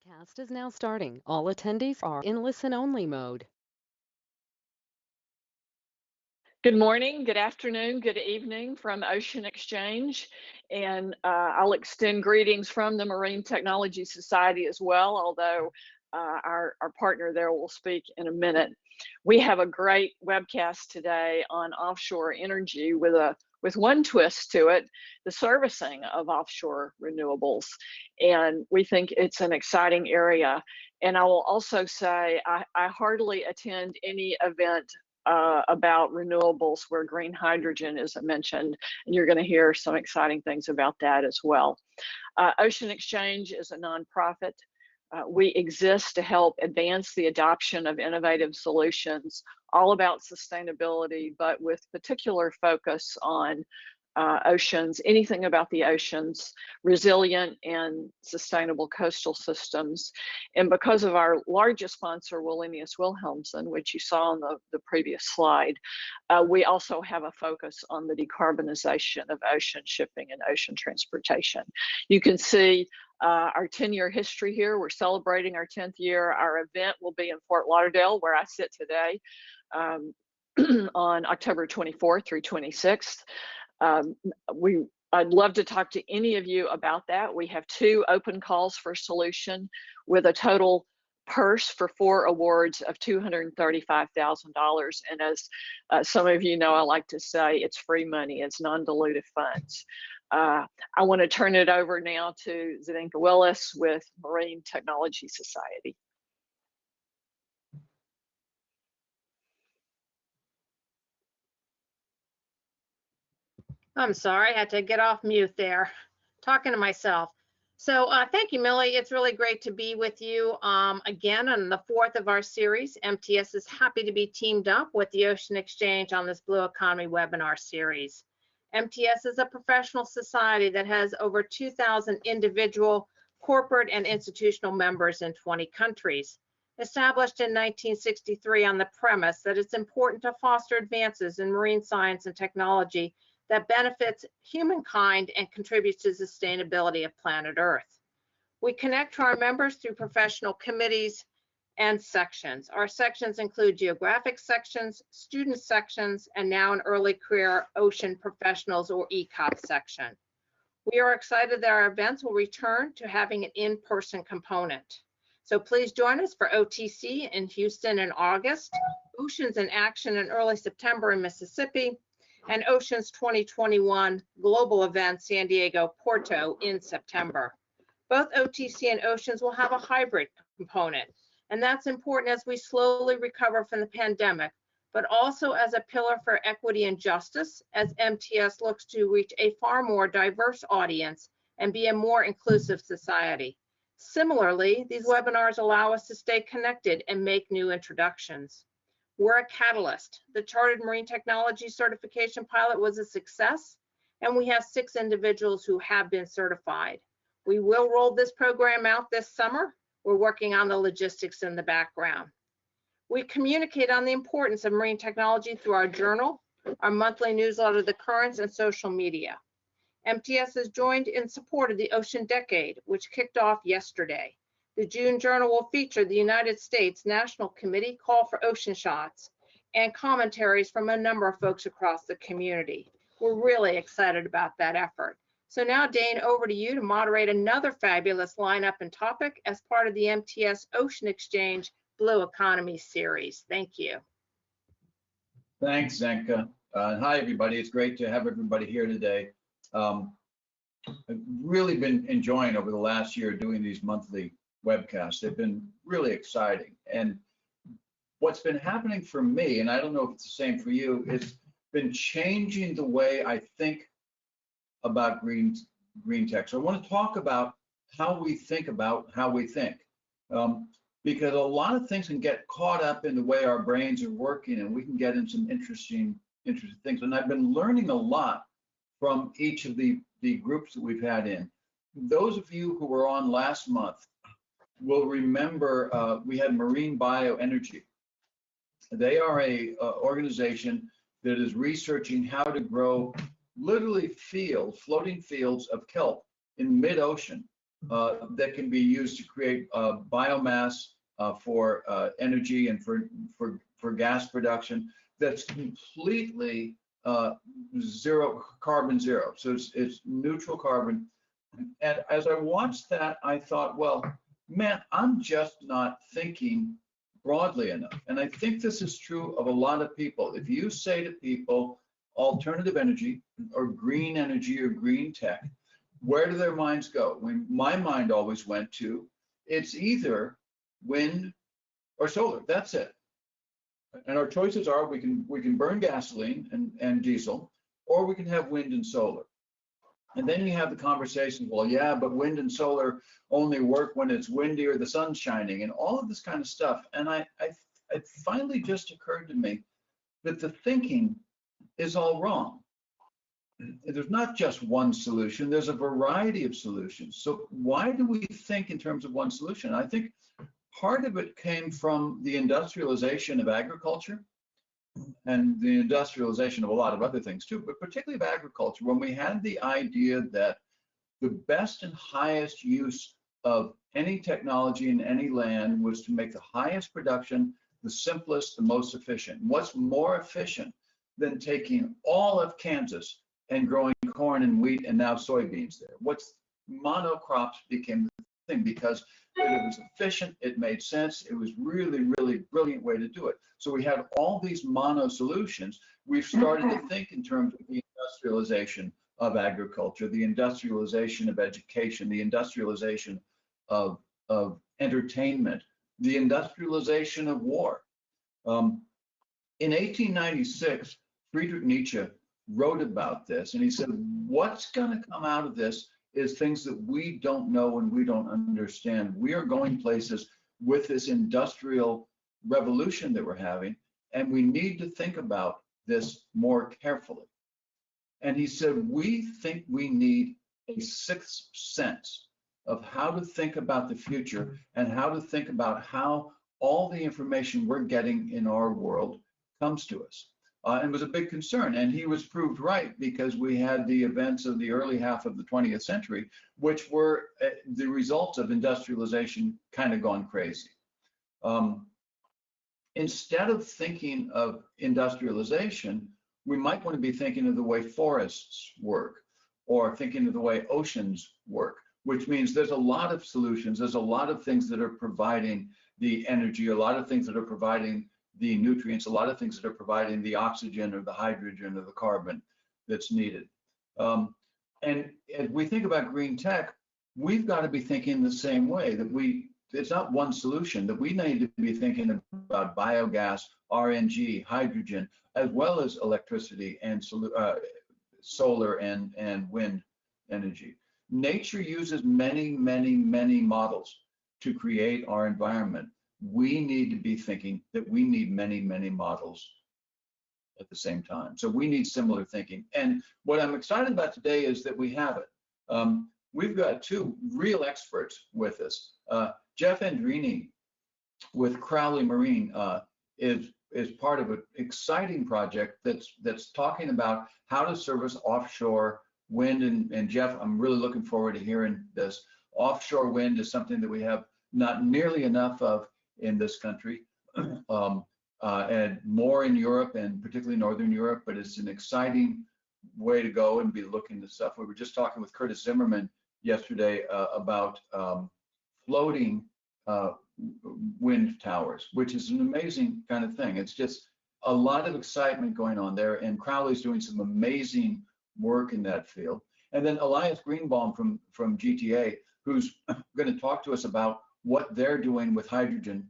Webcast is now starting. All attendees are in listen-only mode. Good morning, good afternoon, good evening from Ocean Exchange, and I'll extend greetings from the Marine Technology Society as well, although our partner there will speak in a minute. We have a great webcast today on offshore energy with one twist to it, the servicing of offshore renewables, and we think it's an exciting area. And I will also say I hardly attend any event about renewables where green hydrogen isn't mentioned, and you're going to hear some exciting things about that as well. Ocean Exchange is a nonprofit. We exist to help advance the adoption of innovative solutions, all about sustainability, but with particular focus on oceans, anything about the oceans, resilient and sustainable coastal systems. And because of our largest sponsor, Wallenius Wilhelmsen, which you saw on the previous slide, we also have a focus on the decarbonization of ocean shipping and ocean transportation. You can see our 10-year history here. We're celebrating our 10th year. Our event will be in Fort Lauderdale, where I sit today, on October 24th through 26th. I'd love to talk to any of you about that. We have 2 open calls for solution with a total purse for 4 awards of $235,000. And as some of you know, I like to say it's free money, it's non-dilutive funds. I want to turn it over now to Zdenka Willis with Marine Technology Society. I'm sorry, I had to get off mute there, talking to myself. So thank you, Millie. It's really great to be with you again on the 4th of our series. MTS is happy to be teamed up with the Ocean Exchange on this Blue Economy webinar series. MTS is a professional society that has over 2,000 individual, corporate, and institutional members in 20 countries. Established in 1963 on the premise that it's important to foster advances in marine science and technology that benefits humankind and contributes to sustainability of planet Earth. We connect to our members through professional committees and sections. Our sections include geographic sections, student sections, and now an early career ocean professionals or ECOP section. We are excited that our events will return to having an in-person component. So please join us for OTC in Houston in August, Oceans in Action in early September in Mississippi, and Oceans 2021 Global Event San Diego Porto in September. Both OTC and Oceans will have a hybrid component, and that's important as we slowly recover from the pandemic, but also as a pillar for equity and justice as MTS looks to reach a far more diverse audience and be a more inclusive society. Similarly, these webinars allow us to stay connected and make new introductions. We're a catalyst. The Chartered Marine Technology Certification Pilot was a success, and we have 6 individuals who have been certified. We will roll this program out this summer. We're working on the logistics in the background. We communicate on the importance of marine technology through our journal, our monthly newsletter, The Currents, and social media. MTS has joined in support of the Ocean Decade, which kicked off yesterday. The June Journal will feature the United States National Committee call for ocean shots and commentaries from a number of folks across the community. We're really excited about that effort. So now, Dane, over to you to moderate another fabulous lineup and topic as part of the MTS Ocean Exchange Blue Economy series. Thank you. Thanks, Zenka. Hi, everybody. It's great to have everybody here today. I've really been enjoying over the last year doing these monthly webcasts. They've been really exciting. And what's been happening for me, and I don't know if it's the same for you, it's been changing the way I think about green tech. So I want to talk about how we think about how we think. Because a lot of things can get caught up in the way our brains are working, and we can get in some interesting things. And I've been learning a lot from each of the groups that we've had in. Those of you who were on last month will remember we had Marine Bioenergy. They are a organization that is researching how to grow literally floating fields of kelp in mid-ocean that can be used to create biomass for energy and for gas production that's completely carbon zero. So it's neutral carbon. And as I watched that, I thought, well, man, I'm just not thinking broadly enough. And I think this is true of a lot of people. If you say to people alternative energy or green energy or green tech, where do their minds go? When my mind always went to, it's either wind or solar. That's it. And our choices are we can burn gasoline and diesel, or we can have wind and solar. And then you have the conversation, well, yeah, but wind and solar only work when it's windy or the sun's shining, and all of this kind of stuff. And it finally just occurred to me that the thinking is all wrong. There's not just one solution, there's a variety of solutions. So why do we think in terms of one solution? I think part of it came from the industrialization of agriculture and the industrialization of a lot of other things too, but particularly of agriculture, when we had the idea that the best and highest use of any technology in any land was to make the highest production, the simplest, the most efficient. What's more efficient than taking all of Kansas and growing corn and wheat and now soybeans there? What's monocrops became the thing because it was efficient, it made sense, it was really, really brilliant way to do it. So we had all these mono solutions. We've started to think in terms of the industrialization of agriculture, the industrialization of education, the industrialization of entertainment, the industrialization of war. In 1896, Friedrich Nietzsche wrote about this, and he said, what's going to come out of this is things that we don't know and we don't understand. We are going places with this industrial revolution that we're having, and we need to think about this more carefully. And he said, we think we need a sixth sense of how to think about the future and how to think about how all the information we're getting in our world comes to us. And was a big concern. And he was proved right because we had the events of the early half of the 20th century, which were the results of industrialization kind of gone crazy. Instead of thinking of industrialization, we might want to be thinking of the way forests work or thinking of the way oceans work, which means there's a lot of solutions. There's a lot of things that are providing the energy, a lot of things that are providing the nutrients, a lot of things that are providing the oxygen or the hydrogen or the carbon that's needed. And as we think about green tech, we've got to be thinking the same way, that it's not one solution, that we need to be thinking about biogas, RNG, hydrogen, as well as electricity and solar and wind energy. Nature uses many, many, many models to create our environment. We need to be thinking that we need many, many models at the same time. So we need similar thinking. And what I'm excited about today is that we have it. We've got two real experts with us. Jeff Andrini with Crowley Marine is part of an exciting project that's talking about how to service offshore wind. And Jeff, I'm really looking forward to hearing this. Offshore wind is something that we have not nearly enough of in this country, and more in Europe and particularly Northern Europe, but it's an exciting way to go and be looking at stuff. We were just talking with Curtis Zimmerman yesterday about floating wind towers, which is an amazing kind of thing. It's just a lot of excitement going on there, and Crowley's doing some amazing work in that field. And then Elias Greenbaum from GTA, who's going to talk to us about what they're doing with hydrogen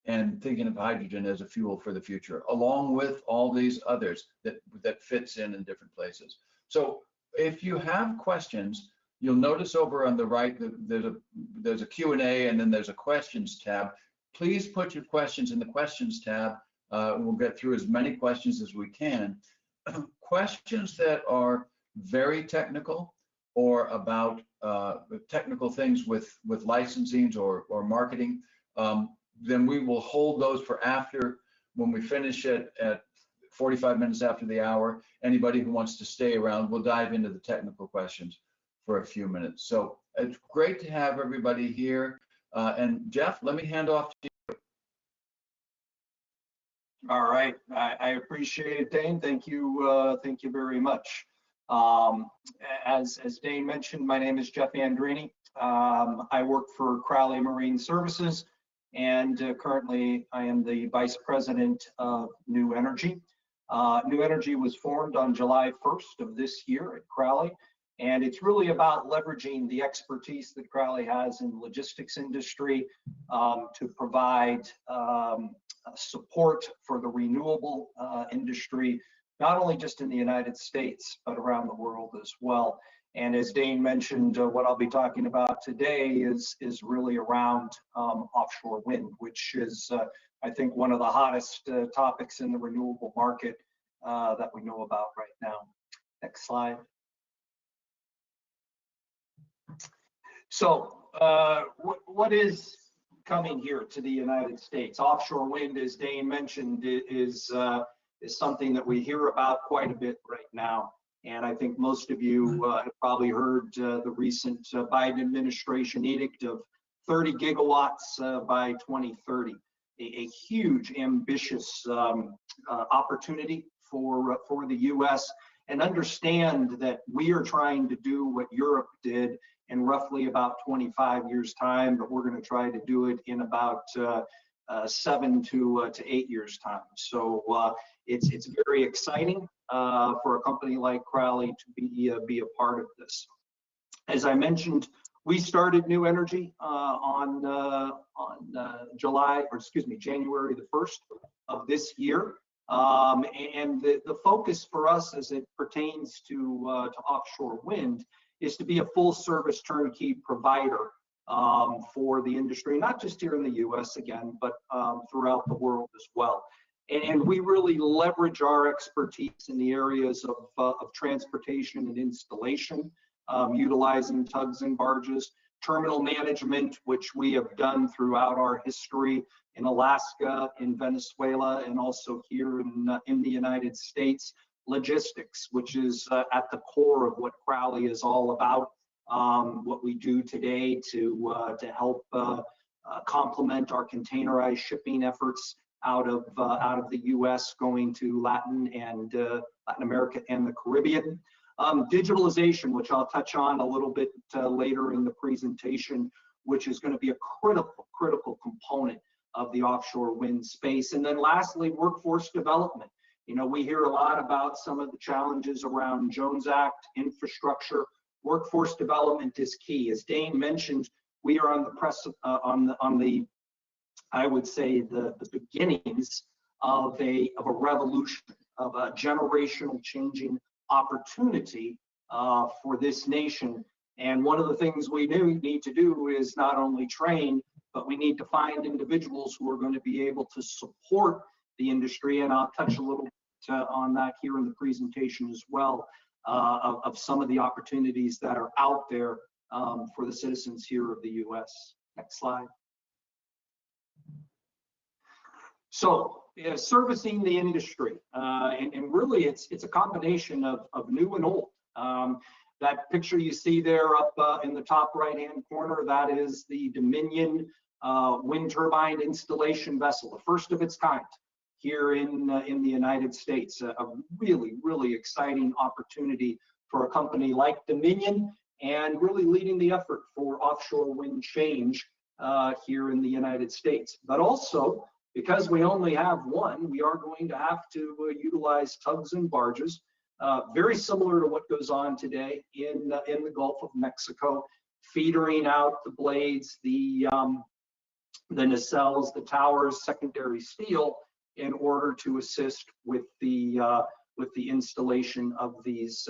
and thinking of hydrogen as a fuel for the future, along with all these others that fits in different places. So if you have questions, you'll notice over on the right that there's a Q&A and then there's a questions tab. Please put your questions in the questions tab. We'll get through as many questions as we can. Questions that are very technical or about technical things with licensing or marketing, then we will hold those for after, when we finish it at 45 minutes after the hour. Anybody who wants to stay around, we'll dive into the technical questions for a few minutes. So It's great to have everybody here. And Jeff, let me hand off to you. All right, I appreciate it, Dane. Thank you very much. As Dane mentioned, my name is Jeff Andrini. I work for Crowley Marine Services, and currently I am the Vice President of New Energy. New Energy was formed on July 1st of this year at Crowley, and it's really about leveraging the expertise that Crowley has in the logistics industry to provide support for the renewable industry, not only just in the United States, but around the world as well. And as Dane mentioned, what I'll be talking about today is really around offshore wind, which is, I think, one of the hottest topics in the renewable market that we know about right now. Next slide. So what is coming here to the United States? Offshore wind, as Dane mentioned, is something that we hear about quite a bit right now. And I think most of you have probably heard the recent Biden administration edict of 30 gigawatts by 2030, a huge, ambitious opportunity for the U.S. And understand that we are trying to do what Europe did in roughly about 25 years time, but we're going to try to do it in about 7 to 8 years time. So it's very exciting for a company like Crowley to be a part of this. As I mentioned, we started New Energy on January the 1st of this year. And the focus for us as it pertains to offshore wind is to be a full service turnkey provider for the industry, not just here in the US again, but throughout the world as well. And we really leverage our expertise in the areas of transportation and installation, utilizing tugs and barges, terminal management, which we have done throughout our history in Alaska, in Venezuela, and also here in the United States. Logistics, which is at the core of what Crowley is all about, what we do today to help complement our containerized shipping efforts out of the U.S. going to Latin America and the Caribbean. Digitalization, which I'll touch on a little bit later in the presentation, which is going to be a critical component of the offshore wind space. And then lastly, workforce development. You know, we hear a lot about some of the challenges around Jones Act, infrastructure. Workforce development is key. As Dane mentioned, we are on the I would say the beginnings of a revolution, of a generational changing opportunity for this nation. And one of the things we need to do is not only train, but we need to find individuals who are going to be able to support the industry, and I'll touch a little bit on that here in the presentation as well, of some of the opportunities that are out there for the citizens here of the U.S. Next slide. So servicing the industry, and really it's a combination of new and old. That picture you see there up in the top right-hand corner, that is the Dominion wind turbine installation vessel, the first of its kind here in the United States. A really exciting opportunity for a company like Dominion, and really leading the effort for offshore wind change here in the United States. But also, because we only have one, we are going to have to utilize tugs and barges, very similar to what goes on today in the Gulf of Mexico, feedering out the blades, the nacelles, the towers, secondary steel, in order to assist with the installation of these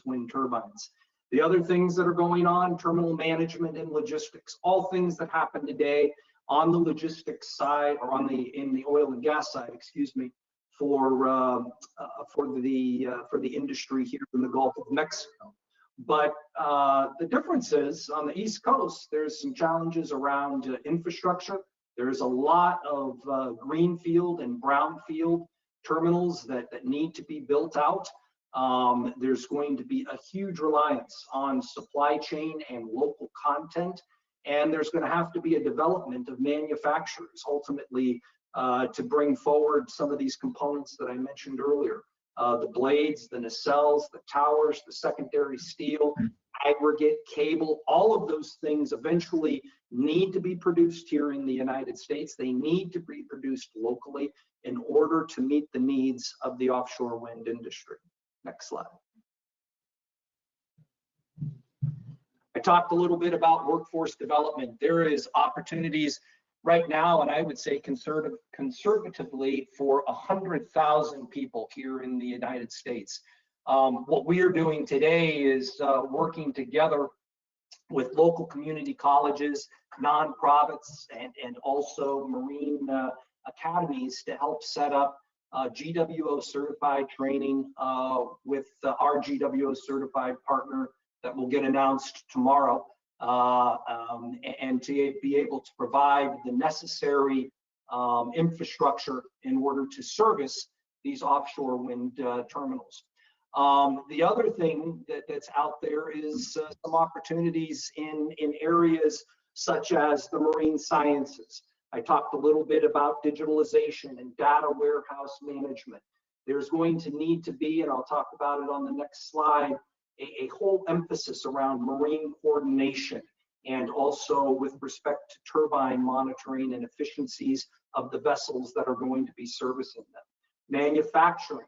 wind turbines. The other things that are going on, terminal management and logistics, all things that happen today on the logistics side, or in the oil and gas side, excuse me, for the industry here in the Gulf of Mexico. But the difference is, on the East Coast, there's some challenges around infrastructure. There's a lot of greenfield and brownfield terminals that need to be built out. There's going to be a huge reliance on supply chain and local content, and there's going to have to be a development of manufacturers ultimately to bring forward some of these components that I mentioned earlier. The blades, the nacelles, the towers, the secondary steel, aggregate, cable, all of those things eventually need to be produced here in the United States. They need to be produced locally in order to meet the needs of the offshore wind industry. Next slide. I talked a little bit about workforce development. There is opportunities right now, and I would say conservatively for 100,000 people here in the United States. What we are doing today is working together with local community colleges, nonprofits, and also marine academies to help set up GWO certified training with our GWO certified partner that will get announced tomorrow, and to be able to provide the necessary infrastructure in order to service these offshore wind terminals. The other thing that's out there is some opportunities in areas such as the marine sciences. I talked a little bit about digitalization and data warehouse management. There's going to need to be, and I'll talk about it on the next slide, a whole emphasis around marine coordination, and also with respect to turbine monitoring and efficiencies of the vessels that are going to be servicing them. Manufacturing,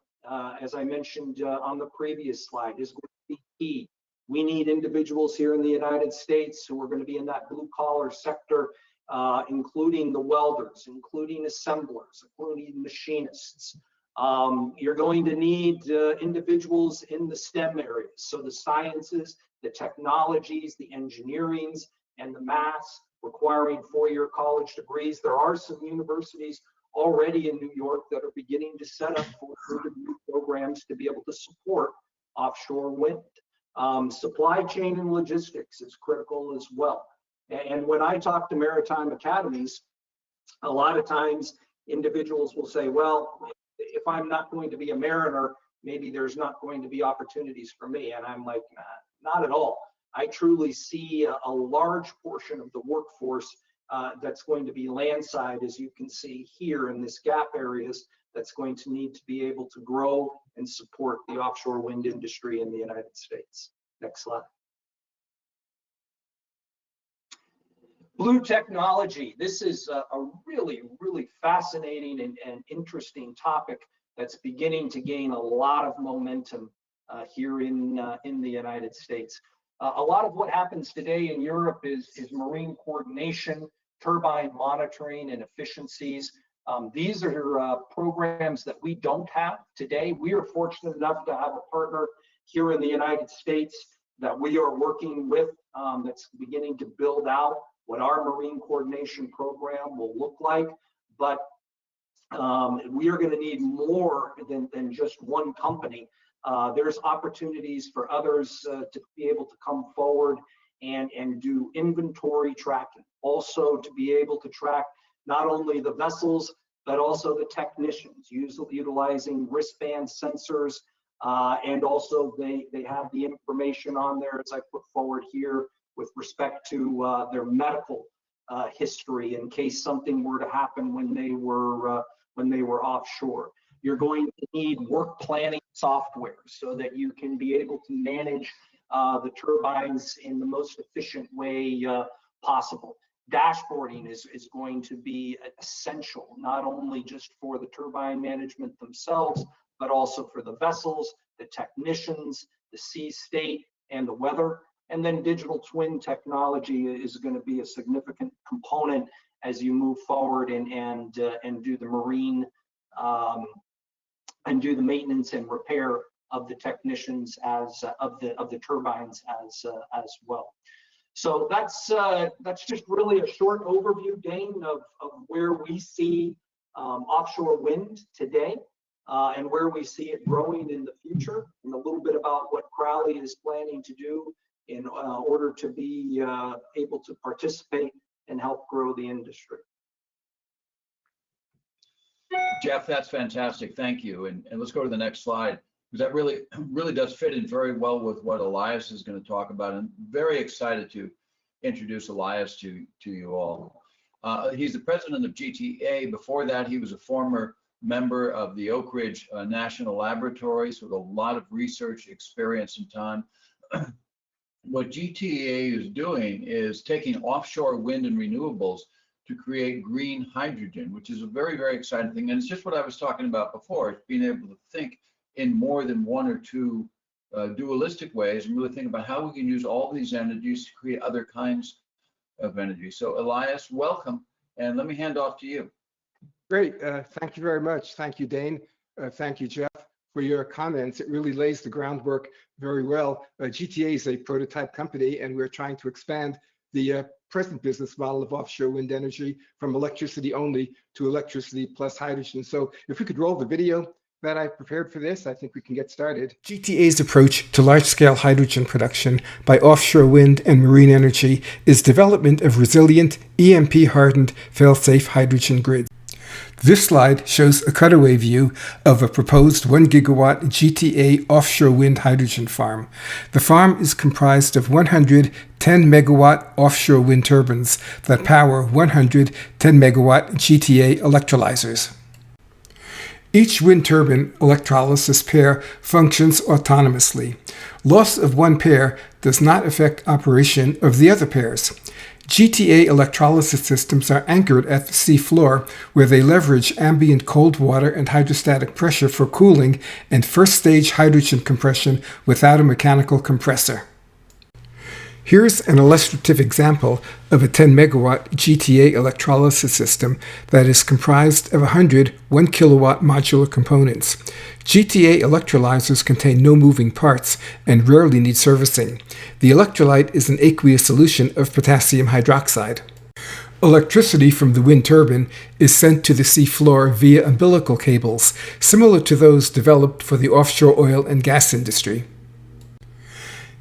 as I mentioned on the previous slide, is going to be key. We need individuals here in the United States who are going to be in that blue collar sector, including the welders, including assemblers, including machinists. You're going to need individuals in the STEM areas, so the sciences, the technologies, the engineerings, and the maths requiring four-year college degrees. There are some universities already in New York that are beginning to set up four-year programs to be able to support offshore wind. Supply chain and logistics is critical as well. And when I talk to maritime academies, a lot of times individuals will say, well, if I'm not going to be a mariner, maybe there's not going to be opportunities for me. And I'm like, nah, not at all. I truly see a large portion of the workforce that's going to be landside, as you can see here in this gap areas, that's going to need to be able to grow and support the offshore wind industry in the United States. Next slide. Blue technology. This is a really, really fascinating and interesting topic that's beginning to gain a lot of momentum here in the United States. A lot of what happens today in Europe is marine coordination, turbine monitoring, and efficiencies. These are programs that we don't have today. We are fortunate enough to have a partner here in the United States that we are working with that's beginning to build out what our marine coordination program will look like. But we are going to need more than just one company. There's opportunities for others to be able to come forward and do inventory tracking. Also to be able to track not only the vessels, but also the technicians, utilizing wristband sensors. And also they have the information on there, as I put forward here, with respect to their medical history in case something were to happen when they were offshore. You're going to need work planning software so that you can be able to manage the turbines in the most efficient way possible. Dashboarding is going to be essential, not only just for the turbine management themselves, but also for the vessels, the technicians, the sea state, and the weather. And then digital twin technology is going to be a significant component as you move forward and do the marine and do the maintenance and repair of the technicians as of the turbines as well. So that's just really a short overview, Dane, of where we see offshore wind today and where we see it growing in the future, and a little bit about what Crowley is planning to do in order to be able to participate and help grow the industry. Jeff, that's fantastic. Thank you. And let's go to the next slide. because that really does fit in very well with what Elias is going to talk about. And very excited to introduce Elias to you all. He's the president of GTA. Before that, he was a former member of the Oak Ridge National Laboratories with a lot of research experience and time. What GTA is doing is taking offshore wind and renewables to create green hydrogen, which is a very, very exciting thing. And it's just what I was talking about before, it's being able to think in more than one or two dualistic ways and really think about how we can use all these energies to create other kinds of energy. So Elias, welcome, and let me hand off to you. Great, thank you very much. Thank you, Dane. Thank you, Jeff, for your comments. It really lays the groundwork very well. GTA is a prototype company, and we're trying to expand the present business model of offshore wind energy from electricity only to electricity plus hydrogen. So if we could roll the video that I prepared for this, I think we can get started. GTA's approach to large-scale hydrogen production by offshore wind and marine energy is development of resilient, EMP-hardened, fail-safe hydrogen grids. This slide shows a cutaway view of a proposed 1 gigawatt GTA offshore wind hydrogen farm. The farm is comprised of 110 megawatt offshore wind turbines that power 110 megawatt GTA electrolyzers. Each wind turbine electrolysis pair functions autonomously. Loss of one pair does not affect operation of the other pairs. GTA electrolysis systems are anchored at the sea floor, where they leverage ambient cold water and hydrostatic pressure for cooling and first-stage hydrogen compression without a mechanical compressor. Here's an illustrative example of a 10 megawatt GTA electrolysis system that is comprised of 100 1 kilowatt modular components. GTA electrolyzers contain no moving parts and rarely need servicing. The electrolyte is an aqueous solution of potassium hydroxide. Electricity from the wind turbine is sent to the sea floor via umbilical cables, similar to those developed for the offshore oil and gas industry.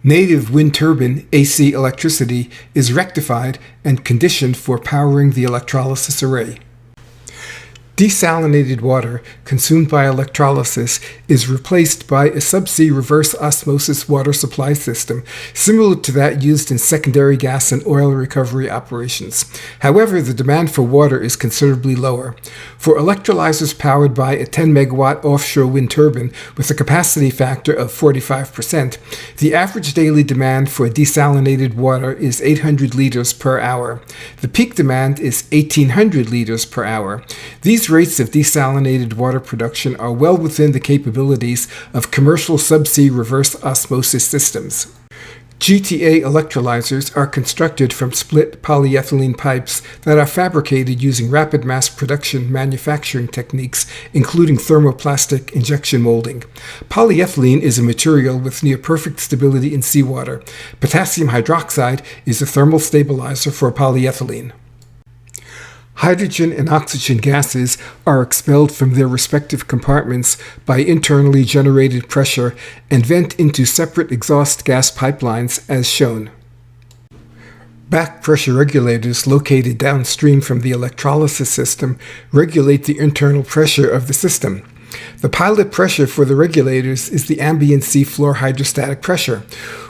Native wind turbine AC electricity is rectified and conditioned for powering the electrolysis array. Desalinated water consumed by electrolysis is replaced by a subsea reverse osmosis water supply system, similar to that used in secondary gas and oil recovery operations. However, the demand for water is considerably lower. For electrolyzers powered by a 10 megawatt offshore wind turbine with a capacity factor of 45%, the average daily demand for desalinated water is 800 liters per hour. The peak demand is 1,800 liters per hour. These rates of desalinated water production are well within the capabilities of commercial subsea reverse osmosis systems. GTA electrolyzers are constructed from split polyethylene pipes that are fabricated using rapid mass production manufacturing techniques, including thermoplastic injection molding. Polyethylene is a material with near perfect stability in seawater. Potassium hydroxide is a thermal stabilizer for polyethylene. Hydrogen and oxygen gases are expelled from their respective compartments by internally generated pressure and vent into separate exhaust gas pipelines as shown. Back pressure regulators located downstream from the electrolysis system regulate the internal pressure of the system. The pilot pressure for the regulators is the ambient seafloor hydrostatic pressure,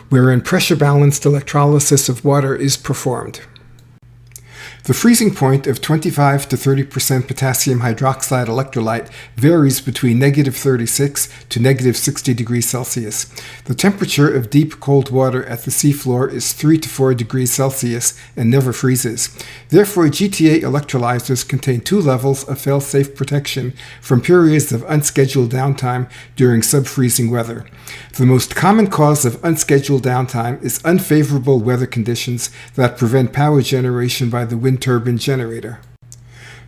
wherein pressure-balanced electrolysis of water is performed. The freezing point of 25 to 30% potassium hydroxide electrolyte varies between negative 36 to negative 60 degrees Celsius. The temperature of deep cold water at the seafloor is 3 to 4 degrees Celsius and never freezes. Therefore, GTA electrolyzers contain two levels of fail-safe protection from periods of unscheduled downtime during sub-freezing weather. The most common cause of unscheduled downtime is unfavorable weather conditions that prevent power generation by the wind turbine generator.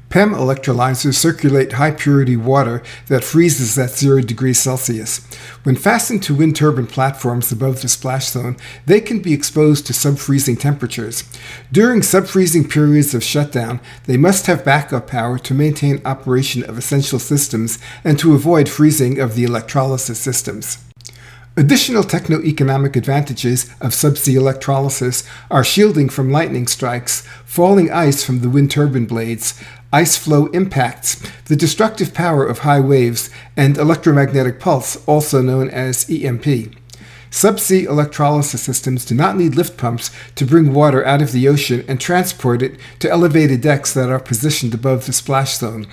PEM electrolyzers circulate high-purity water that freezes at 0 degrees Celsius. When fastened to wind turbine platforms above the splash zone, they can be exposed to sub-freezing temperatures. During sub-freezing periods of shutdown, they must have backup power to maintain operation of essential systems and to avoid freezing of the electrolysis systems. Additional techno-economic advantages of subsea electrolysis are shielding from lightning strikes, falling ice from the wind turbine blades, ice flow impacts, the destructive power of high waves, and electromagnetic pulse, also known as EMP. Subsea electrolysis systems do not need lift pumps to bring water out of the ocean and transport it to elevated decks that are positioned above the splash zone.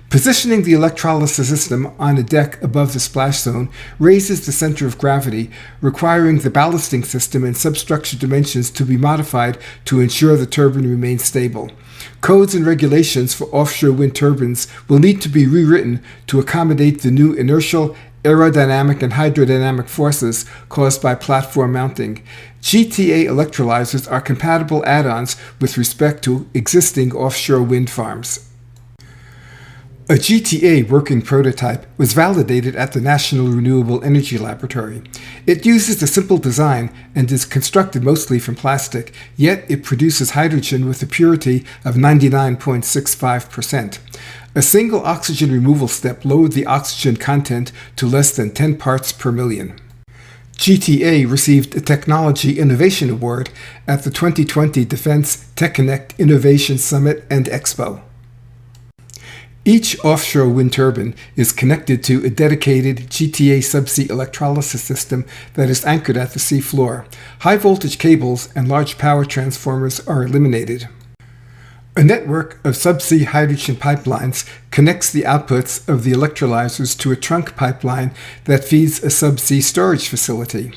Positioning the electrolysis system on a deck above the splash zone raises the center of gravity, requiring the ballasting system and substructure dimensions to be modified to ensure the turbine remains stable. Codes and regulations for offshore wind turbines will need to be rewritten to accommodate the new inertial, aerodynamic, and hydrodynamic forces caused by platform mounting. GTA electrolyzers are compatible add-ons with respect to existing offshore wind farms. A GTA working prototype was validated at the National Renewable Energy Laboratory. It uses a simple design and is constructed mostly from plastic, yet it produces hydrogen with a purity of 99.65%. A single oxygen removal step lowered the oxygen content to less than 10 parts per million. GTA received a Technology Innovation Award at the 2020 Defense TechConnect Innovation Summit and Expo. Each offshore wind turbine is connected to a dedicated GTA subsea electrolysis system that is anchored at the sea floor. High voltage cables and large power transformers are eliminated. A network of subsea hydrogen pipelines connects the outputs of the electrolyzers to a trunk pipeline that feeds a subsea storage facility.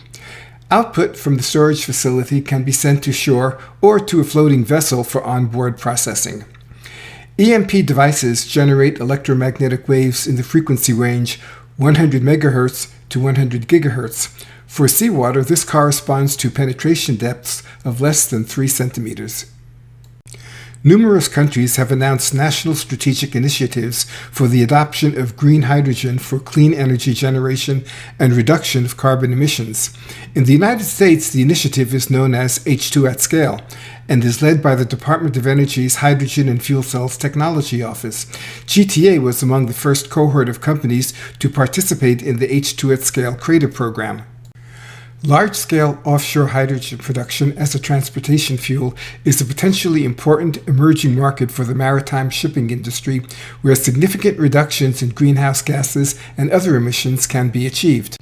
Output from the storage facility can be sent to shore or to a floating vessel for onboard processing. EMP devices generate electromagnetic waves in the frequency range 100 MHz to 100 GHz. For seawater, this corresponds to penetration depths of less than 3 centimeters. Numerous countries have announced national strategic initiatives for the adoption of green hydrogen for clean energy generation and reduction of carbon emissions. In the United States, the initiative is known as H2 at Scale and is led by the Department of Energy's Hydrogen and Fuel Cells Technology Office. GTA was among the first cohort of companies to participate in the H2 at Scale Crater program. Large-scale offshore hydrogen production as a transportation fuel is a potentially important emerging market for the maritime shipping industry, where significant reductions in greenhouse gases and other emissions can be achieved.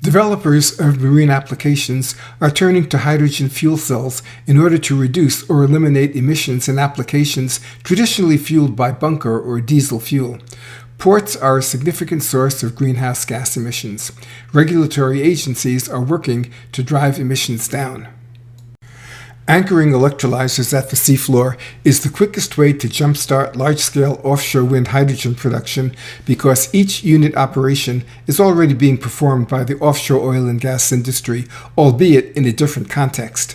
Developers of marine applications are turning to hydrogen fuel cells in order to reduce or eliminate emissions in applications traditionally fueled by bunker or diesel fuel. Ports are a significant source of greenhouse gas emissions. Regulatory agencies are working to drive emissions down. Anchoring electrolyzers at the seafloor is the quickest way to jumpstart large-scale offshore wind hydrogen production because each unit operation is already being performed by the offshore oil and gas industry, albeit in a different context.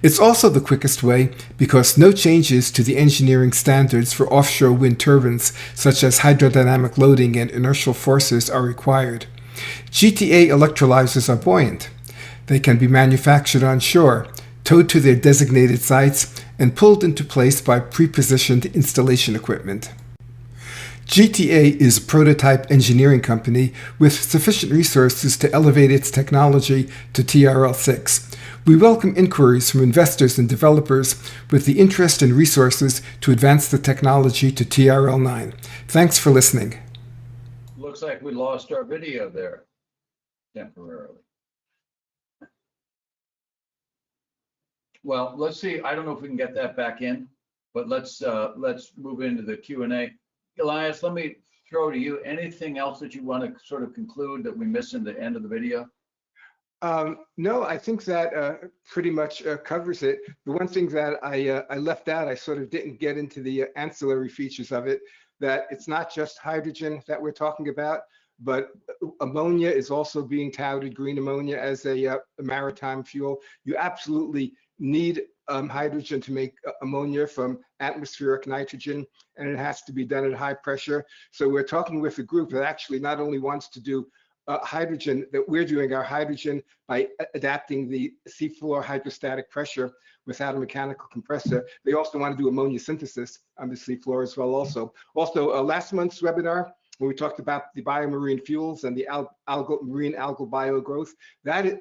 It's also the quickest way because no changes to the engineering standards for offshore wind turbines, such as hydrodynamic loading and inertial forces, are required. GTA electrolyzers are buoyant. They can be manufactured on shore, towed to their designated sites, and pulled into place by pre-positioned installation equipment. GTA is a prototype engineering company with sufficient resources to elevate its technology to TRL6. We welcome inquiries from investors and developers with the interest and resources to advance the technology to TRL9. Thanks for listening. Looks like we lost our video there temporarily. Well, let's see. I don't know if we can get that back in, but let's move into the Q&A. Elias, let me throw to you. Anything else that you want to sort of conclude that we missed in the end of the video? No, I think that pretty much covers it. The one thing that I left out, I sort of didn't get into the ancillary features of it, that it's not just hydrogen that we're talking about, but ammonia is also being touted, green ammonia, as a maritime fuel. You absolutely need hydrogen to make ammonia from atmospheric nitrogen, and it has to be done at high pressure. So we're talking with a group that actually not only wants to do hydrogen, that we're doing our hydrogen by adapting the seafloor hydrostatic pressure without a mechanical compressor. They also want to do ammonia synthesis on the seafloor as well also. Also, last month's webinar, when we talked about the biomarine fuels and the marine algal biogrowth,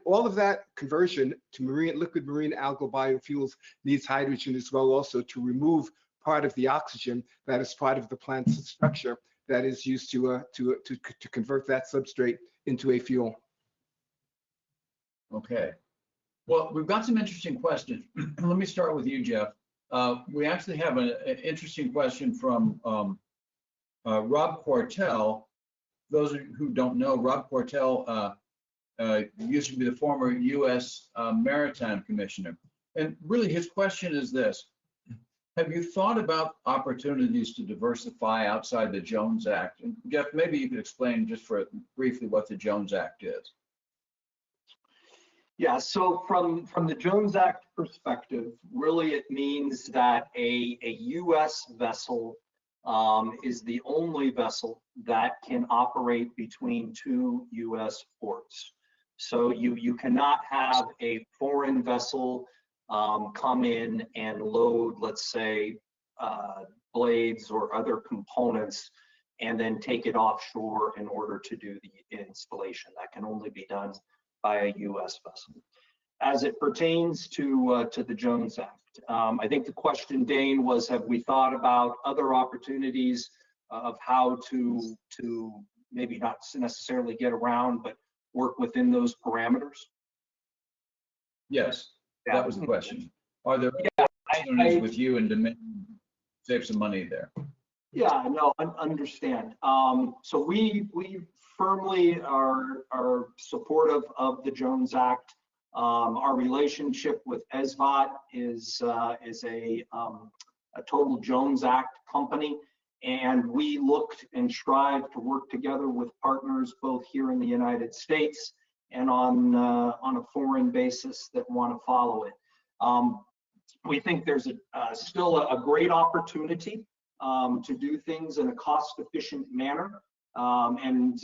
all of that conversion to liquid marine algal biofuels needs hydrogen as well, also to remove part of the oxygen that is part of the plant's structure that is used to convert that substrate into a fuel. Okay. Well, we've got some interesting questions. Let me start with you, Jeff. We actually have an interesting question from Rob Quartel. Those who don't know, Rob Quartel used to be the former U.S. Maritime Commissioner. And really his question is this: have you thought about opportunities to diversify outside the Jones Act? And Jeff, maybe you could explain just briefly what the Jones Act is. Yeah, so from the Jones Act perspective, really it means that a U.S. vessel is the only vessel that can operate between two U.S. ports. So you cannot have a foreign vessel come in and load, let's say, blades or other components and then take it offshore in order to do the installation. That can only be done by a U.S. vessel. As it pertains to the Jones Act, I think the question, Dane, was, have we thought about other opportunities of how to maybe not necessarily get around, but work within those parameters? Yes, Yeah. that was the question. Are there opportunities with you and to save some money there? Yeah, no, I understand. So we firmly are supportive of the Jones Act. Our relationship with ESVAT is a total Jones Act company, and we looked and strive to work together with partners both here in the United States and on a foreign basis that want to follow it. We think there's still a great opportunity to do things in a cost-efficient manner, and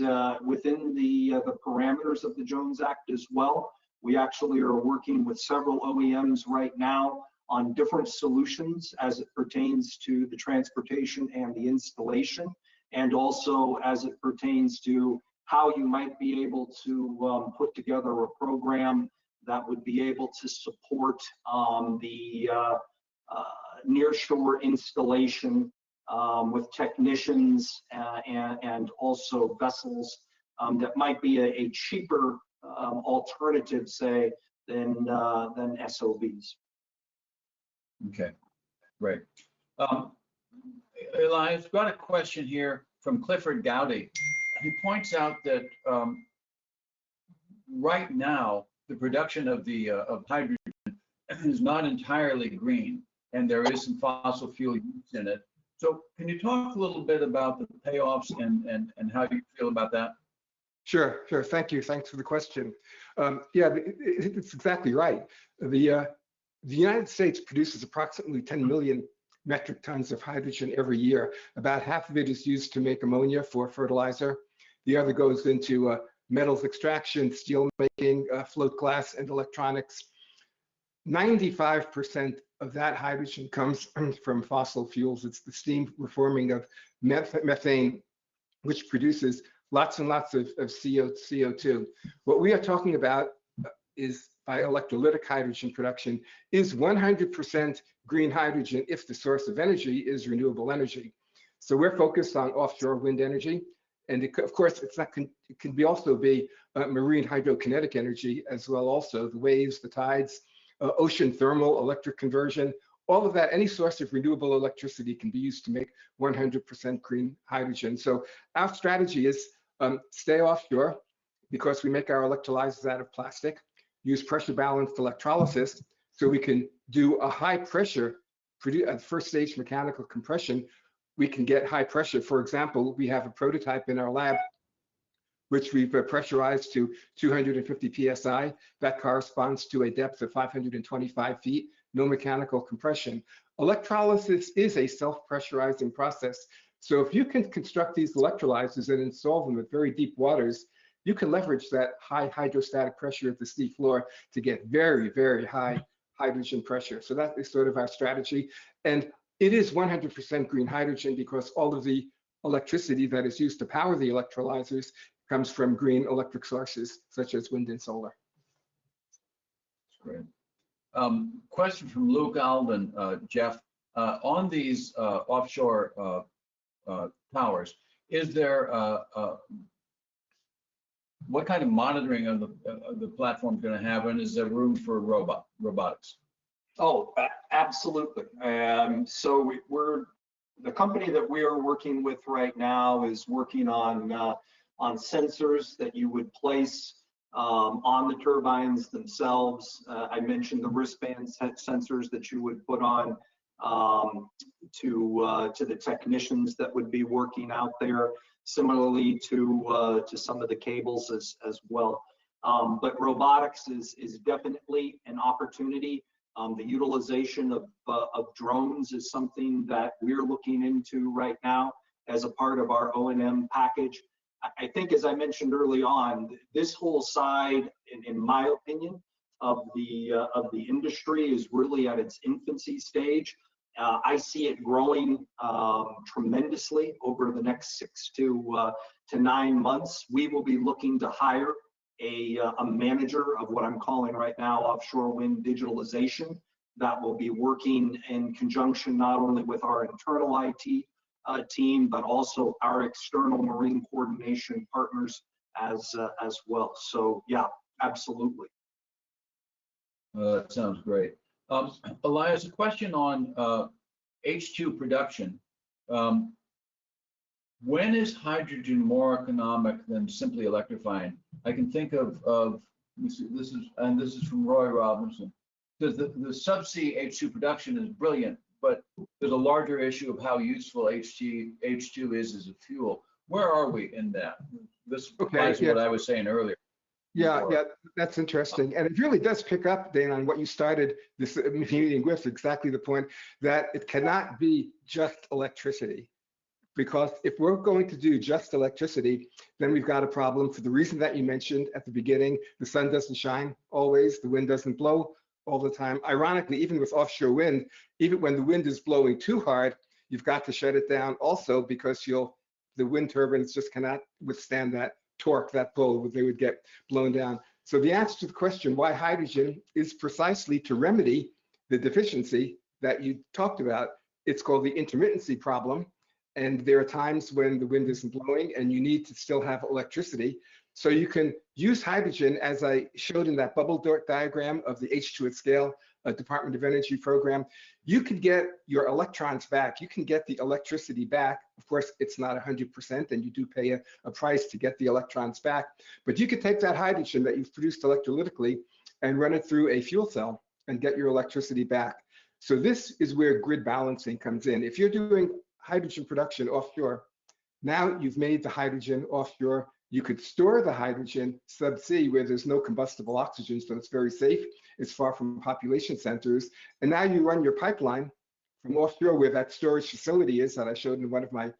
within the parameters of the Jones Act as well. We actually are working with several OEMs right now on different solutions as it pertains to the transportation and the installation, and also as it pertains to how you might be able to put together a program that would be able to support the nearshore installation with technicians and also vessels that might be a cheaper alternative, say, than SOVs. Okay, great. Elias, got a question here from Clifford Gowdy. He points out that right now the production of hydrogen is not entirely green, and there is some fossil fuel use in it. So can you talk a little bit about the payoffs and how you feel about that? Sure. Thank you. Thanks for the question. Yeah, it's exactly right. The United States produces approximately 10 million metric tons of hydrogen every year. About half of it is used to make ammonia for fertilizer. The other goes into metals extraction, steel making, float glass, and electronics. 95% of that hydrogen comes from fossil fuels. It's the steam reforming of methane, which produces lots and lots of CO2. What we are talking about is, by electrolytic hydrogen production, is 100% green hydrogen if the source of energy is renewable energy. So we're focused on offshore wind energy, and of course, it can also be marine hydrokinetic energy as well. Also, the waves, the tides, ocean thermal, electric conversion, all of that. Any source of renewable electricity can be used to make 100% green hydrogen. So our strategy is stay offshore, because we make our electrolyzers out of plastic, use pressure balanced electrolysis, so we can do a high pressure, at first stage mechanical compression. We can get high pressure. For example, we have a prototype in our lab which we've pressurized to 250 psi. That corresponds to a depth of 525 feet, no mechanical compression. Electrolysis is a self-pressurizing process. So if you can construct these electrolyzers and install them at very deep waters, you can leverage that high hydrostatic pressure at the sea floor to get very, very high hydrogen pressure. So that is sort of our strategy. And it is 100% green hydrogen, because all of the electricity that is used to power the electrolyzers comes from green electric sources, such as wind and solar. Great. Question from Luke Alden, Jeff. On these offshore towers, is there what kind of monitoring of the platform going to have, and is there room for robotics? Oh, absolutely. So we're the company that we are working with right now is working on sensors that you would place on the turbines themselves. I mentioned the wristband sensors that you would put on to the technicians that would be working out there. Similarly to some of the cables as well. But robotics is definitely an opportunity. The utilization of drones is something that we're looking into right now as a part of our O&M package. I think, as I mentioned early on, this whole side, in my opinion, of the industry is really at its infancy stage. I see it growing tremendously over the next 6 to 9 months. We will be looking to hire a manager of what I'm calling right now offshore wind digitalization that will be working in conjunction not only with our internal IT team, but also our external marine coordination partners as well. So yeah, absolutely. That sounds great. Elias, a question on H2 production. When is hydrogen more economic than simply electrifying? I can think of this is from Roy Robinson. Because the subsea H2 production is brilliant, but there's a larger issue of how useful H2 is as a fuel. Where are we in that? This applies to what I was saying earlier. Yeah, that's interesting. And it really does pick up, Dane, on what you started this meeting with, exactly the point that it cannot be just electricity. Because if we're going to do just electricity, then we've got a problem for the reason that you mentioned at the beginning. The sun doesn't shine always, the wind doesn't blow all the time. Ironically, even with offshore wind, even when the wind is blowing too hard, you've got to shut it down also because the wind turbines just cannot withstand that torque, that pull, they would get blown down. So the answer to the question why hydrogen is precisely to remedy the deficiency that you talked about. It's called the intermittency problem. And there are times when the wind isn't blowing and you need to still have electricity. So you can use hydrogen, as I showed in that bubble diagram of the H2 at scale Department of Energy program. You can get your electrons back. You can get the electricity back. Of course, it's not 100%, and you do pay a price to get the electrons back. But you could take that hydrogen that you've produced electrolytically and run it through a fuel cell and get your electricity back. So this is where grid balancing comes in. If you're doing hydrogen production offshore, now you've made the hydrogen offshore. You could store the hydrogen subsea where there's no combustible oxygen, so it's very safe. It's far from population centers. And now you run your pipeline from offshore where that storage facility is that I showed in one of my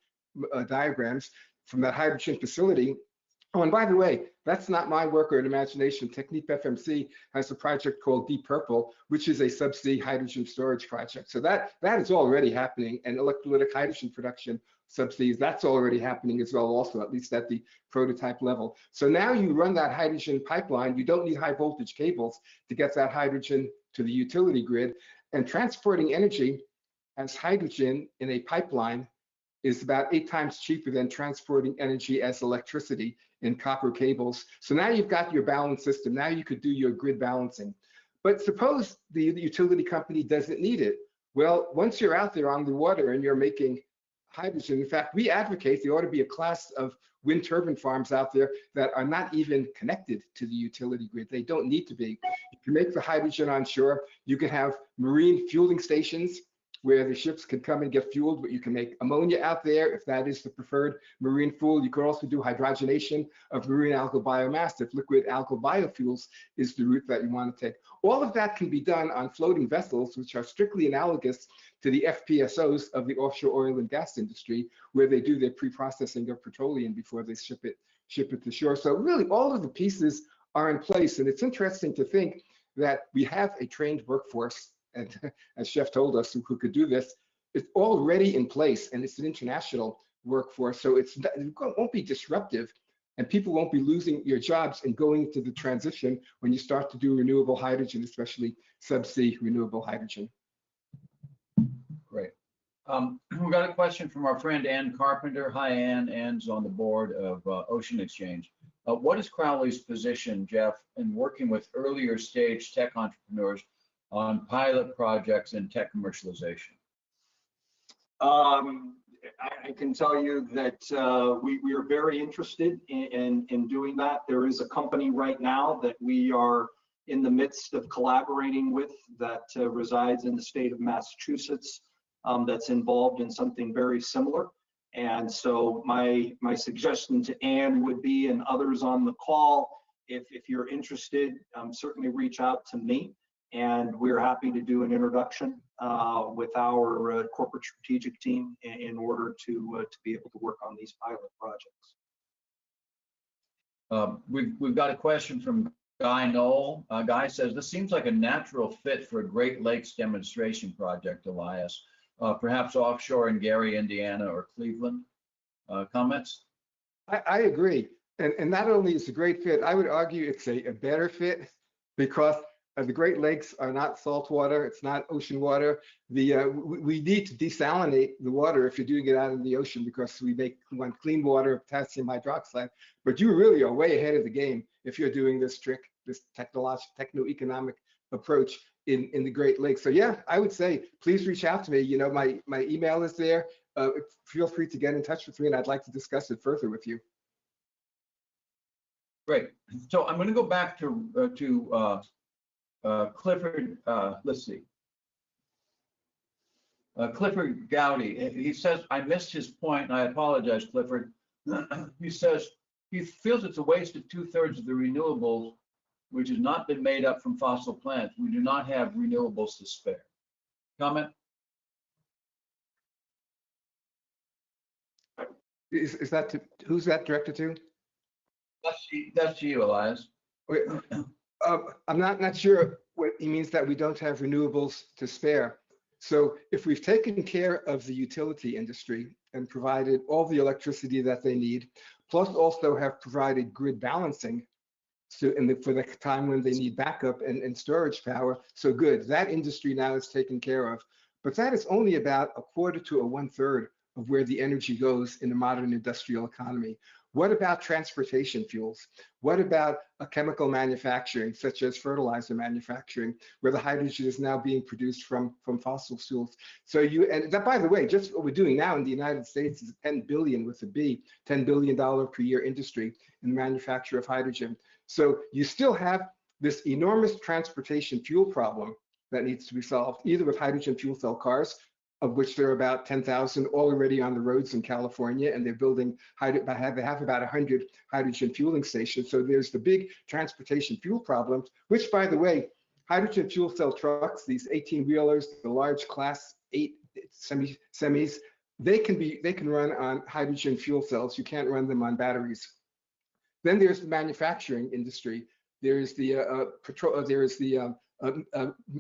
diagrams, from that hydrogen facility. Oh, and by the way, that's not my work or an imagination. Technip FMC has a project called Deep Purple, which is a subsea hydrogen storage project. So that is already happening, and electrolytic hydrogen production subsea, that's already happening as well also, at least at the prototype level. So now you run that hydrogen pipeline. You don't need high voltage cables to get that hydrogen to the utility grid, and transporting energy as hydrogen in a pipeline is about 8 times cheaper than transporting energy as electricity in copper cables. So now you've got your balance system. Now you could do your grid balancing. But suppose the utility company doesn't need it. Well, once you're out there on the water and you're making hydrogen, in fact, we advocate there ought to be a class of wind turbine farms out there that are not even connected to the utility grid. They don't need to be. You can make the hydrogen on shore. You can have marine fueling stations where the ships can come and get fueled, but you can make ammonia out there if that is the preferred marine fuel. You could also do hydrogenation of marine algal biomass if liquid algal biofuels is the route that you want to take. All of that can be done on floating vessels, which are strictly analogous to the FPSOs of the offshore oil and gas industry, where they do their pre-processing of petroleum before they ship it to shore. So really all of the pieces are in place. And it's interesting to think that we have a trained workforce, and as Chef told us, who could do this. It's already in place, and it's an international workforce. So it won't be disruptive, and people won't be losing your jobs and going into the transition when you start to do renewable hydrogen, especially subsea renewable hydrogen. Great. We got a question from our friend Ann Carpenter. Hi, Ann. Ann's on the board of Ocean Exchange. What is Crowley's position, Jeff, in working with earlier stage tech entrepreneurs on pilot projects and tech commercialization? I can tell you that we are very interested in doing that. There is a company right now that we are in the midst of collaborating with that resides in the state of Massachusetts that's involved in something very similar. And so my suggestion to Ann would be, and others on the call, if you're interested, certainly reach out to me, and we're happy to do an introduction with our corporate strategic team in order to be able to work on these pilot projects. We've got a question from Guy Knoll. Guy says, this seems like a natural fit for a Great Lakes demonstration project, Elias, perhaps offshore in Gary, Indiana or Cleveland. Comments? I agree. And not only is it a great fit, I would argue it's a better fit, because the Great Lakes are not salt water. It's not ocean water. We need to desalinate the water if you're doing it out in the ocean, because we want clean water, potassium hydroxide. But you really are way ahead of the game if you're doing this techno-economic approach in the Great Lakes. So yeah, I would say, please reach out to me. You know, my email is there. Feel free to get in touch with me, and I'd like to discuss it further with you. Great. So I'm going to go back to Clifford. Let's see. Clifford Gowdy. He says, I missed his point, and I apologize, Clifford. He says he feels it's a waste of 2/3 of the renewables, which has not been made up from fossil plants. We do not have renewables to spare. Comment? Is that who's that directed to? That's to you, Elias. I'm not sure what he means that we don't have renewables to spare. So if we've taken care of the utility industry and provided all the electricity that they need, plus also have provided grid balancing, so for the time when they need backup and storage power, so good. That industry now is taken care of. But that is only about 1/4 to 1/3 of where the energy goes in a modern industrial economy. What about transportation fuels? What about a chemical manufacturing, such as fertilizer manufacturing, where the hydrogen is now being produced from fossil fuels? So and that, by the way, just what we're doing now in the United States is 10 billion with a B, $10 billion per year industry in the manufacture of hydrogen. So you still have this enormous transportation fuel problem that needs to be solved, either with hydrogen fuel cell cars, of which there are about 10,000 already on the roads in California, and they're building, they have about 100 hydrogen fueling stations. So there's the big transportation fuel problems, which, by the way, hydrogen fuel cell trucks, these 18-wheelers, the large class 8 semis, they can run on hydrogen fuel cells. You can't run them on batteries. Then there's the manufacturing industry. There's the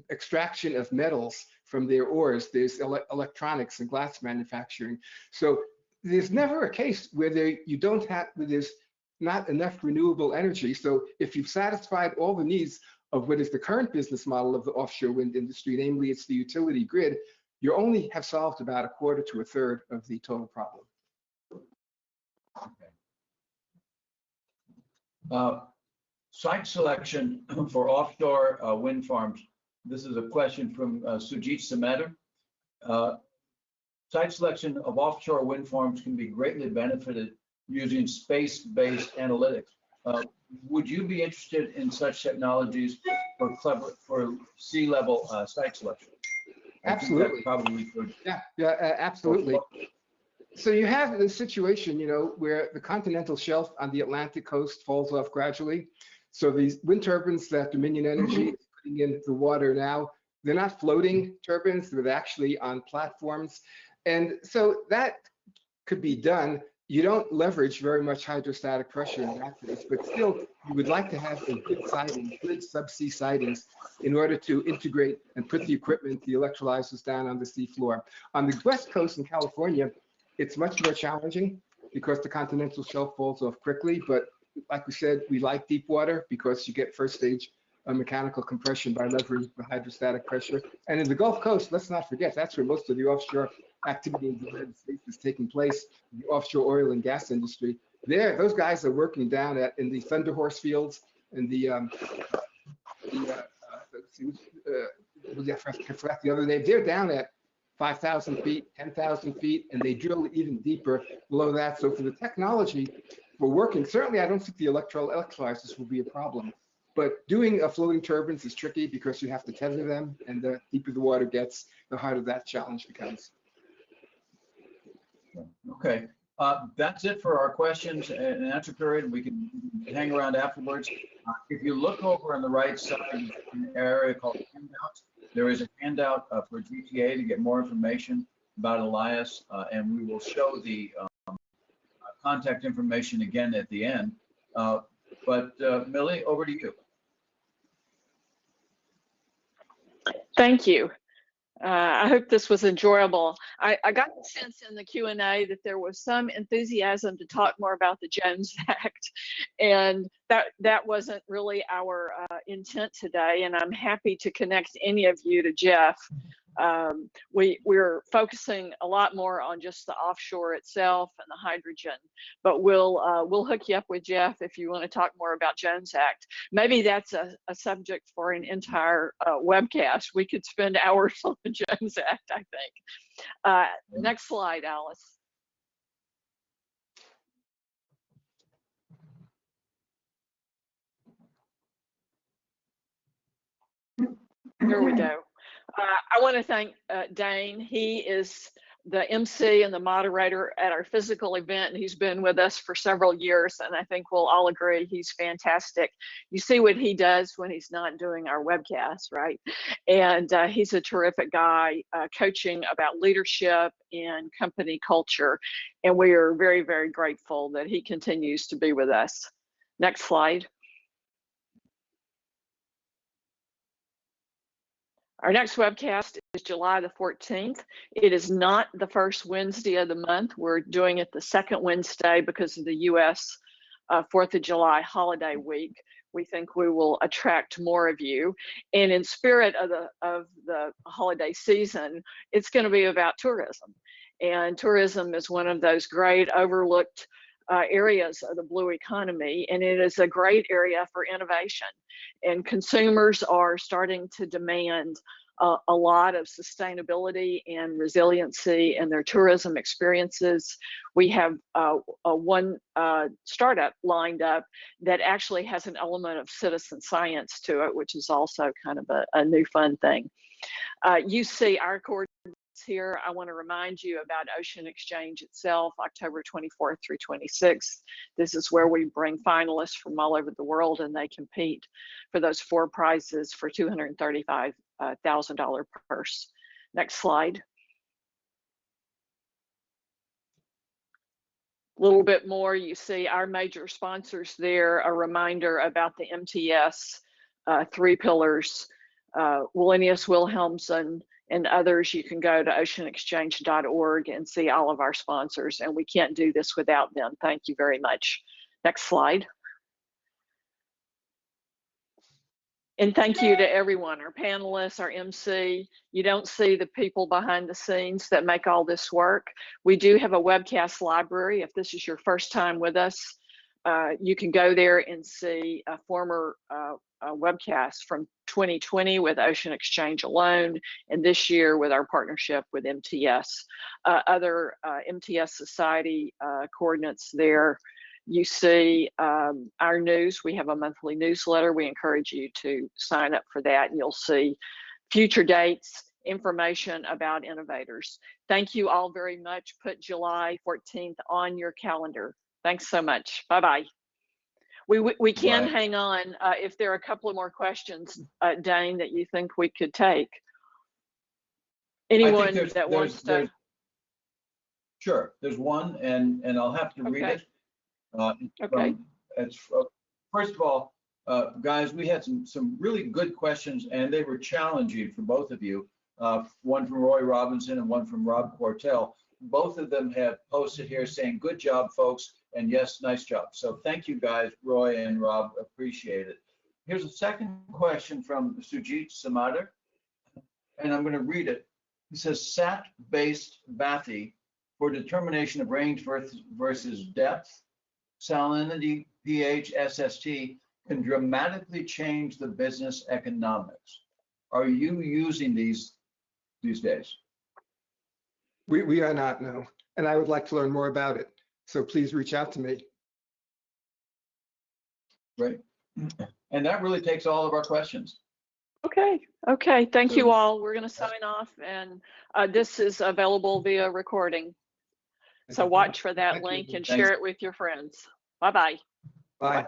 extraction of metals from their ores. There's electronics and glass manufacturing. So there's never a case where there's not enough renewable energy. So if you've satisfied all the needs of what is the current business model of the offshore wind industry, namely it's the utility grid, you only have solved about 1/4 to 1/3 of the total problem. Okay. Site selection for offshore wind farms. This is a question from Sujit Sameter. Site selection of offshore wind farms can be greatly benefited using space-based analytics. Would you be interested in such technologies for sea level site selection? Absolutely. Absolutely. So you have the situation, where the continental shelf on the Atlantic coast falls off gradually. So these wind turbines that Dominion Energy is putting into the water now, they're not floating turbines, they're actually on platforms. And so that could be done. You don't leverage very much hydrostatic pressure in that case, but still you would like to have a good siding, good subsea sidings in order to integrate and put the equipment, the electrolyzers down on the sea floor. On the West Coast in California, It's much more challenging because the continental shelf falls off quickly. But like we said, we like deep water because you get first stage mechanical compression by levering the hydrostatic pressure. And in the Gulf Coast, let's not forget, that's where most of the offshore activity in the United States is taking place, the offshore oil and gas industry. There, those guys are working down in the Thunder Horse fields and the other day, they're down at 5,000 feet, 10,000 feet, and they drill even deeper below that. So for the technology, we're working. Certainly, I don't think the electrolyzers will be a problem. But doing floating turbines is tricky because you have to tether them, and the deeper the water gets, the harder that challenge becomes. Okay, that's it for our questions and answer period. We can hang around afterwards. If you look over on the right side in an area called handouts, there is a handout for GTA to get more information about Elias, and we will show the contact information again at the end. But Millie, over to you. Thank you. I hope this was enjoyable. I got the sense in the Q&A that there was some enthusiasm to talk more about the Jones Act, and that wasn't really our intent today, and I'm happy to connect any of you to Jeff. We're focusing a lot more on just the offshore itself and the hydrogen, but we'll hook you up with Jeff if you want to talk more about Jones Act. Maybe that's a subject for an entire webcast. We could spend hours on the Jones Act, I think. Next slide, Alice. There we go. I want to thank Dane. He is the MC and the moderator at our physical event, and he's been with us for several years, and I think we'll all agree he's fantastic. You see what he does when he's not doing our webcast, right? And he's a terrific guy, coaching about leadership and company culture, and we are very, very grateful that he continues to be with us. Next slide. Our next webcast is July the 14th. It is not the first Wednesday of the month. We're doing it the second Wednesday because of the US 4th of July holiday week. We think we will attract more of you. And in spirit of the holiday season, it's going to be about tourism. And tourism is one of those great overlooked areas of the blue economy, and it is a great area for innovation. And consumers are starting to demand a lot of sustainability and resiliency in their tourism experiences. We have one startup lined up that actually has an element of citizen science to it, which is also kind of a new fun thing. You see our coordinates here. I want to remind you about Ocean Exchange itself, October 24th through 26th. This is where we bring finalists from all over the world, and they compete for those 4 prizes for $235,000 purse. Next slide. A little bit more, you see our major sponsors there, a reminder about the MTS 3 pillars, Wallenius Wilhelmsen, and others. You can go to oceanexchange.org and see all of our sponsors, and we can't do this without them. Thank you very much. Next slide. And thank you to everyone, our panelists, our MC. You don't see the people behind the scenes that make all this work. We do have a webcast library. If this is your first time with us, you can go there and see a former webcast from 2020 with Ocean Exchange alone, and this year with our partnership with MTS. Other MTS Society coordinates there. You see our news. We have a monthly newsletter. We encourage you to sign up for that, and you'll see future dates, information about innovators. Thank you all very much. Put July 14th on your calendar. Thanks so much. Bye-bye. We can hang on if there are a couple of more questions, Dane, that you think we could take. Anyone that wants to? Sure, there's one, and I'll have to read it. Okay. First of all, guys, we had some really good questions, and they were challenging for both of you. One from Roy Robinson and one from Rob Quartel. both of them have posted here saying, good job, folks. And yes, nice job. So thank you guys, Roy and Rob, appreciate it. Here's a second question from Sujit Samadar, and I'm going to read it. It says, SAT-based bathy for determination of range versus depth, salinity, pH, SST can dramatically change the business economics. Are you using these days? We are not, no. And I would like to learn more about it. So please reach out to me. Great. And that really takes all of our questions. Okay. Thank you all. We're going to sign off, and this is available via recording. So watch for that link and share it with your friends. Bye-bye. Bye.